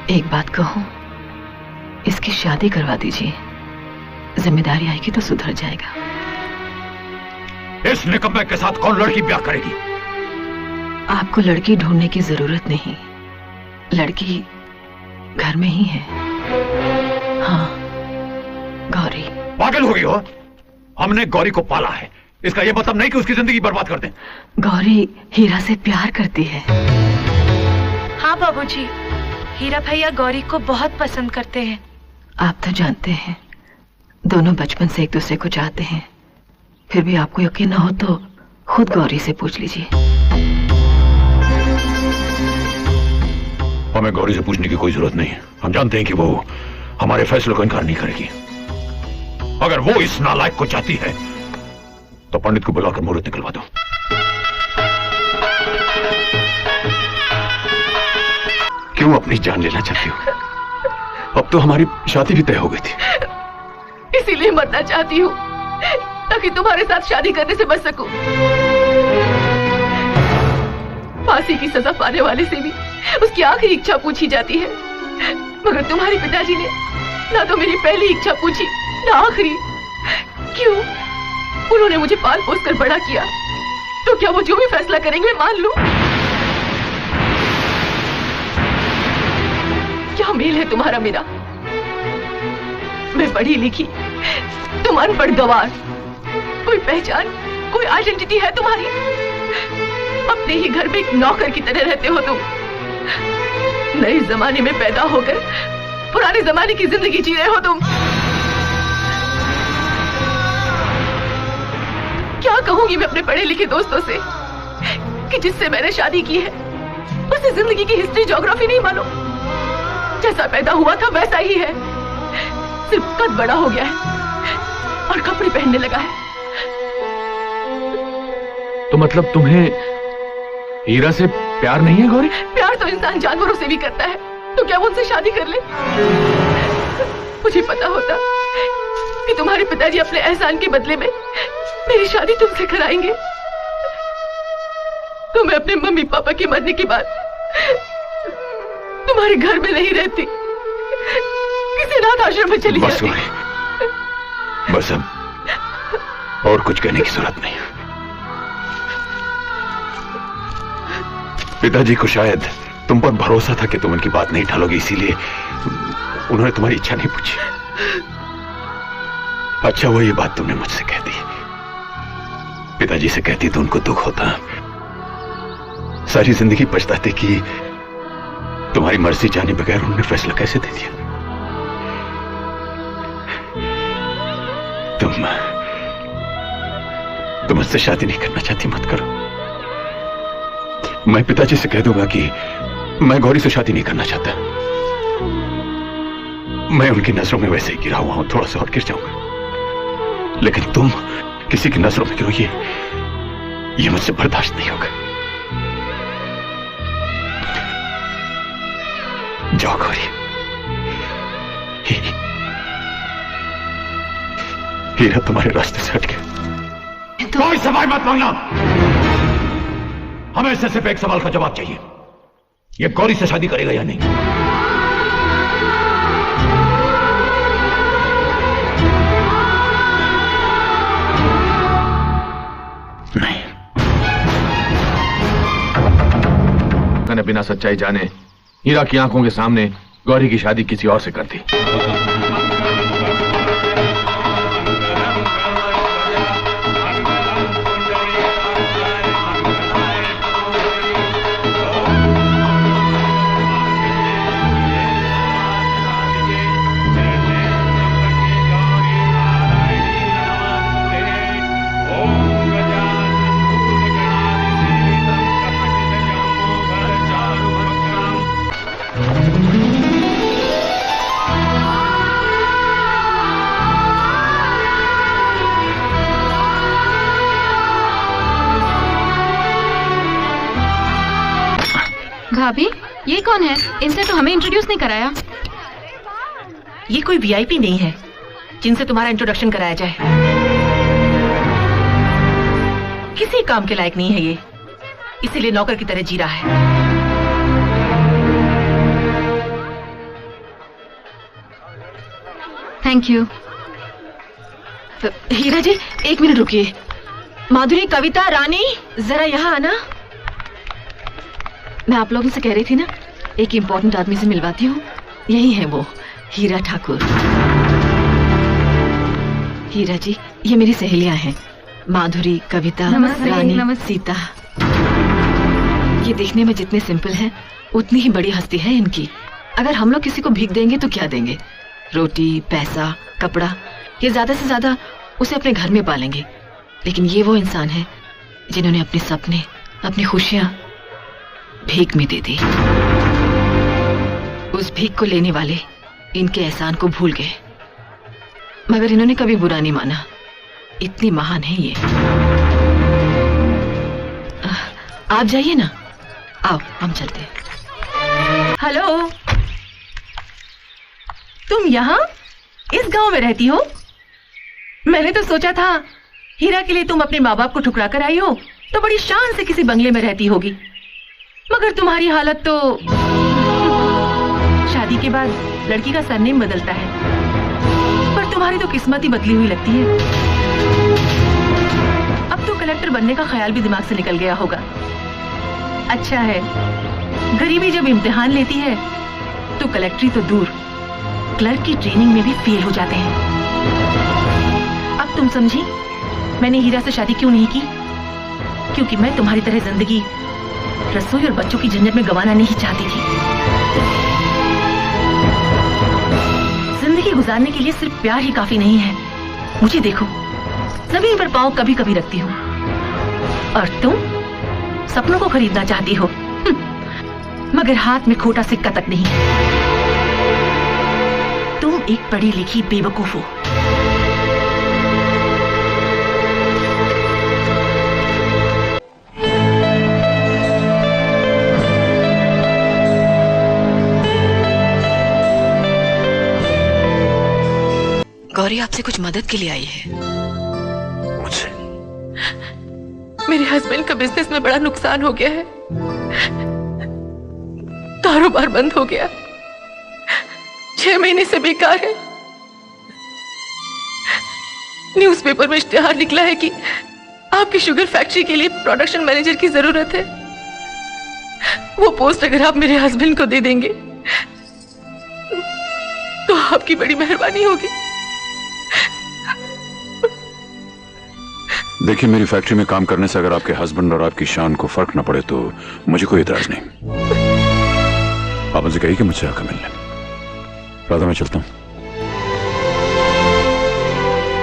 एक बात कहूं, इसकी शादी करवा दीजिए, जिम्मेदारी आएगी तो सुधर जाएगा। इस निकम्मे के साथ कौन लड़की ब्याह करेगी? आपको लड़की ढूंढने की जरूरत नहीं, लड़की घर में ही है। हाँ, गौरी। पागल हो गई हो? हमने गौरी को पाला है, इसका यह मतलब नहीं कि उसकी जिंदगी बर्बाद कर दें। गौरी हीरा से प्यार करती है। हाँ बाबूजी, हीरा भैया गौरी को बहुत पसंद करते हैं। आप तो जानते हैं, दोनों बचपन से एक दूसरे को चाहते हैं। फिर भी आपको यकीन न हो तो खुद गौरी से पूछ लीजिए। हमें गौरी से पूछने की कोई जरूरत नहीं है। हम जानते हैं कि वो हमारे फैसले को इनकार नहीं करेगी। अगर वो इस नालायक को चाहती है तो पंडित को बुलाकर मुहूर्त निकलवा दो। क्यों अपनी जान लेना चाहती हो? अब तो हमारी शादी भी तय हो गई थी। इसीलिए मरना चाहती हूँ ताकि तुम्हारे साथ शादी करने से बच सकूं। फांसी की सजा पाने वाले से भी उसकी आखिरी इच्छा पूछी जाती है, मगर तुम्हारे पिताजी ने ना तो मेरी पहली इच्छा पूछी ना आखिरी। क्यों? उन्होंने मुझे पाल पोस कर बड़ा किया, तो क्या वो जो भी फैसला करेंगे मैं मान लूं? क्या मेल है तुम्हारा मेरा? मैं पढ़ी लिखी, तुम अनपढ़ गवार। कोई पहचान, कोई आइडेंटिटी है तुम्हारी? अपने ही घर में एक नौकर की तरह रहते हो तुम। नए जमाने में पैदा होकर पुराने जमाने की जिंदगी जी रहे हो तुम। क्या कहूंगी मैं अपने पढ़े लिखे दोस्तों से कि जिससे मैंने शादी की है उसे जिंदगी की हिस्ट्री ज्योग्राफी नहीं मालूम। जैसा पैदा हुआ था वैसा ही है, सिर्फ कद बड़ा हो गया है और कपड़े पहनने लगा है। तो मतलब तुम्हें हीरा से प्यार नहीं है गौरी? प्यार तो इंसान जानवरों से भी करता है, तो क्या वो उनसे शादी कर ले? मुझे पता होता कि तुम्हारे पिताजी अपने एहसान के बदले में मेरी शादी तुमसे कराएंगे तो मैं अपने मम्मी पापा के मरने के बाद तुम्हारे घर में नहीं रहती, किसी अनाथ आश्रम में चली जाती। बस अब और कुछ कहने की जरूरत नहीं। पिताजी को शायद तुम पर भरोसा था कि तुम उनकी बात नहीं टालोगी, इसीलिए उन्होंने तुम्हारी इच्छा नहीं पूछी। अच्छा वो ये बात तुमने मुझसे कह दी, पिताजी से कहती तो उनको दुख होता। सारी जिंदगी पछताते कि तुम्हारी मर्जी जाने बगैर उन्होंने फैसला कैसे दे दिया। तुम मुझसे शादी नहीं करना चाहती, मत करो। मैं पिताजी से कह दूंगा कि मैं गौरी से शादी नहीं करना चाहता। मैं उनकी नजरों में वैसे ही गिरा हुआ हूं, थोड़ा सा और गिर जाऊंगा। लेकिन तुम किसी की नजरों में गिरो, ये मुझसे बर्दाश्त नहीं होगा। जाओ गौरी, हीरा तुम्हारे रास्ते से हट गया। कोई सवाल मत मांगना, हमें इससे सिर्फ एक सवाल का जवाब चाहिए, ये गौरी से शादी करेगा या नहीं? नहीं। मैंने बिना सच्चाई जाने हीरा की आंखों के सामने गौरी की शादी किसी और से कर दी। भाभी, ये कौन है? इनसे तो हमें इंट्रोड्यूस नहीं कराया। ये कोई वीआईपी नहीं है जिनसे तुम्हारा इंट्रोडक्शन कराया जाए। किसी काम के लायक नहीं है ये, इसीलिए नौकर की तरह जी रहा है। Thank you. Hira ji, 1 minute रुकिए। माधुरी, कविता, रानी, जरा यहाँ आना। मैं आप लोगों से कह रही थी ना, एक इम्पोर्टेंट आदमी से मिलवाती हूँ। यही है वो, हीरा ठाकुर। हीरा जी, ये मेरी सहेलियां हैं, माधुरी, कविता, रानी, सीता। ये देखने में जितने सिंपल हैं, उतनी ही बड़ी हस्ती है इनकी। अगर हम लोग किसी को भीख देंगे तो क्या देंगे? रोटी, पैसा, कपड़ा, ये ज्यादा से ज्यादा उसे अपने घर में पालेंगे। लेकिन ये वो इंसान है जिन्होंने अपने सपने, अपनी खुशियां भीख में दे दी। उस भीख को लेने वाले इनके एहसान को भूल गए, मगर इन्होंने कभी बुरा नहीं माना। इतनी महान है ये। आप जाइए ना, आओ हम चलते हैं। हेलो, तुम यहाँ इस गांव में रहती हो? मैंने तो सोचा था हीरा के लिए तुम अपने माँ बाप को ठुकरा कर आई हो तो बड़ी शान से किसी बंगले में रहती होगी, मगर तुम्हारी हालत तो शादी के बाद लड़की का सरनेम बदलता है, पर तुम्हारी तो किस्मत ही बदली हुई लगती है। अब तो कलेक्टर बनने का ख्याल भी दिमाग से निकल गया होगा। अच्छा है, गरीबी जब इम्तिहान लेती है तो कलेक्टरी तो दूर, क्लर्क की ट्रेनिंग में भी फेल हो जाते हैं। अब तुम समझी मैंने हीरा से शादी क्यों नहीं की? क्योंकि मैं तुम्हारी तरह जिंदगी रसोई और बच्चों की झंझट में गंवाना नहीं चाहती थी। जिंदगी गुजारने के लिए सिर्फ प्यार ही काफी नहीं है। मुझे देखो, जमीन पर पांव कभी कभी रखती हूँ, और तुम सपनों को खरीदना चाहती हो, मगर हाथ में खोटा सिक्का तक नहीं। तुम एक पढ़ी लिखी बेवकूफ हो। गौरी आपसे कुछ मदद के लिए आई है। मुझसे? मेरे हस्बैंड का बिजनेस में बड़ा नुकसान हो गया है, कारोबार बंद हो गया, 6 महीने से बेकार है। न्यूज़पेपर में इश्तिहार निकला है कि आपकी शुगर फैक्ट्री के लिए प्रोडक्शन मैनेजर की जरूरत है। वो पोस्ट अगर आप मेरे हस्बैंड को दे देंगे तो आपकी बड़ी मेहरबानी होगी। देखिए, मेरी फैक्ट्री में काम करने से अगर आपके हस्बैंड और आपकी शान को फर्क न पड़े तो मुझे कोई इतराज नहीं। आप मुझे कहिए कि मुझसे आकर मिलने। राधा, मैं चलता हूं।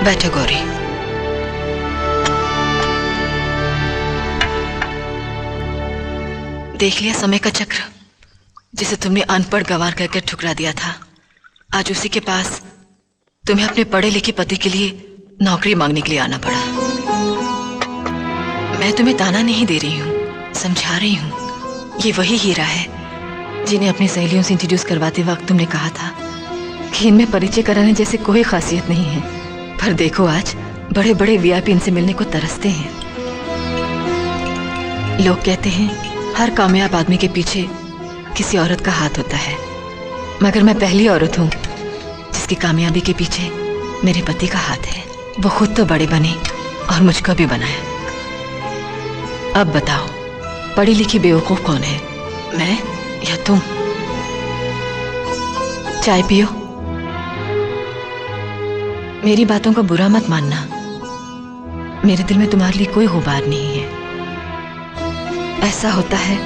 बैठो गौरी। देख लिया समय का चक्र, जिसे तुमने अनपढ़ गंवार करके ठुकरा दिया था। आज उसी के पास तुम्हें अपने पढ़े लिखे पति के लिए नौकरी मांगने के लिए आना पड़ा। मैं तुम्हें ताना नहीं दे रही हूँ, समझा रही हूँ। ये वही हीरा है जिन्हें अपनी सहेलियों से इंट्रोड्यूस करवाते वक्त तुमने कहा था कि इनमें परिचय कराने जैसे कोई खासियत नहीं है। पर देखो, आज बड़े बड़े वीआईपी इनसे मिलने को तरसते हैं। लोग कहते हैं हर कामयाब आदमी के पीछे किसी औरत का हाथ होता है, मगर मैं पहली औरत हूँ जिसकी कामयाबी के पीछे मेरे पति का हाथ है। वो खुद तो बड़े बने और मुझको भी बनाया। अब बताओ, पढ़ी लिखी बेवकूफ कौन है, मैं या तुम? चाय पियो। मेरी बातों का बुरा मत मानना, मेरे दिल में तुम्हारे लिए कोई गुबार नहीं है। ऐसा होता है,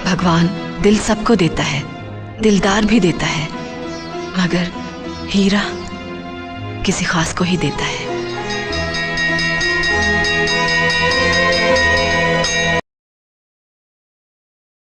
भगवान दिल सबको देता है, दिलदार भी देता है, मगर हीरा किसी खास को ही देता है।